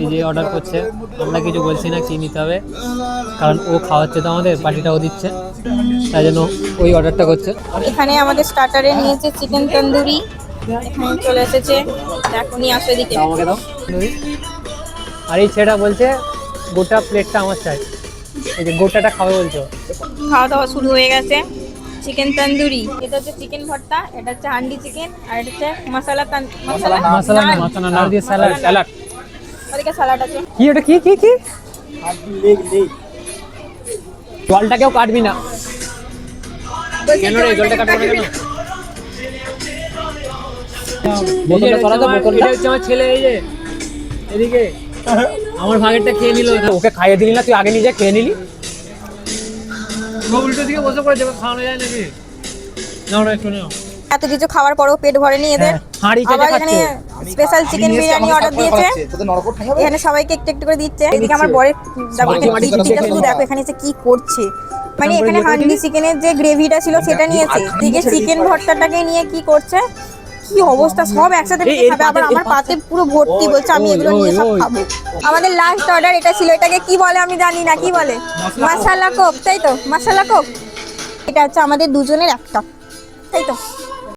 এই যে অর্ডার করছে, আমরা কিছু বলছি না কি নিতে হবে, কারণ ও খাওয়াচ্ছে তো আমাদের, পার্টিটাও দিচ্ছে, তাই জন্য ওই অর্ডারটা করছে। এখানে আমাদের স্টার্টারে নিয়েছে চিকেন তন্দুরি, এখানে চলে এসেছে, এখনই আসে দিকে। আমাকে দাও তন্দুরি। আর এই ছেলেটা বলছে গোটা প্লেটটা আমার চাই, এই যে গোটাটা খাবে বলছো। খাওয়া দাওয়া শুরু হয়ে গেছে। চিকেন তন্দুরি, এটা হচ্ছে চিকেন ভর্তা, এটা হচ্ছে হান্ডি চিকেন, আর এটা হচ্ছে মশলা মশলা মশলা নান। মশলা না দিয়ে স্যালাড স্যালাড। ওদিকে স্যালাড আছে। কি ওটা কি কি কি জলটা কেউ কাটবি না কেন রে, জলটা কাটবি না কেন? বোতলটা সরাতে, বোতলটা হচ্ছে আমার ছেলে, এই যে এদিকে আমার ভাগেরটা খেয়ে নিল। ওকে খাইয়ে দিলি না, তুই আগে নিজে খেয়ে নিলি। উল্টো দিকে বসে পড়ে যাবে, খাওয়ানো যায় নাকি? নাও না একটু নাও। এত কিছু খাওয়ার পরেও পেট ভরেনি এদের। হাঁড়ি চেটে আবার এখানে খাচ্ছে। স্পেশাল চিকেন বিরিয়ানি অর্ডার দিয়েছে, এখানে সবাইকে একটু একটু করে দিচ্ছে। এদিকে আমার বরের চিকেন, শুধু দেখো এখানে এসে কি করছে। মানে এখানে হান্ডি চিকেনের যে গ্রেভিটা ছিল সেটা নিয়েছে, এদিকে চিকেন ভর্তাটাকে নিয়ে কি করছে, কি অবস্থা, সব একসাথে খাবে। আবার আমার পাতে পুরো ভর্তি, বলছে আমি এগুলো নিয়ে সব খাবো। আমাদের লাস্ট অর্ডার এটা ছিল, এটাকে কি বলে আমি জানি না, কি বলে, মশলা কোক, তাই তো, মশলা কোক। এটা হচ্ছে আমাদের দুজনের একটা, তাই তো।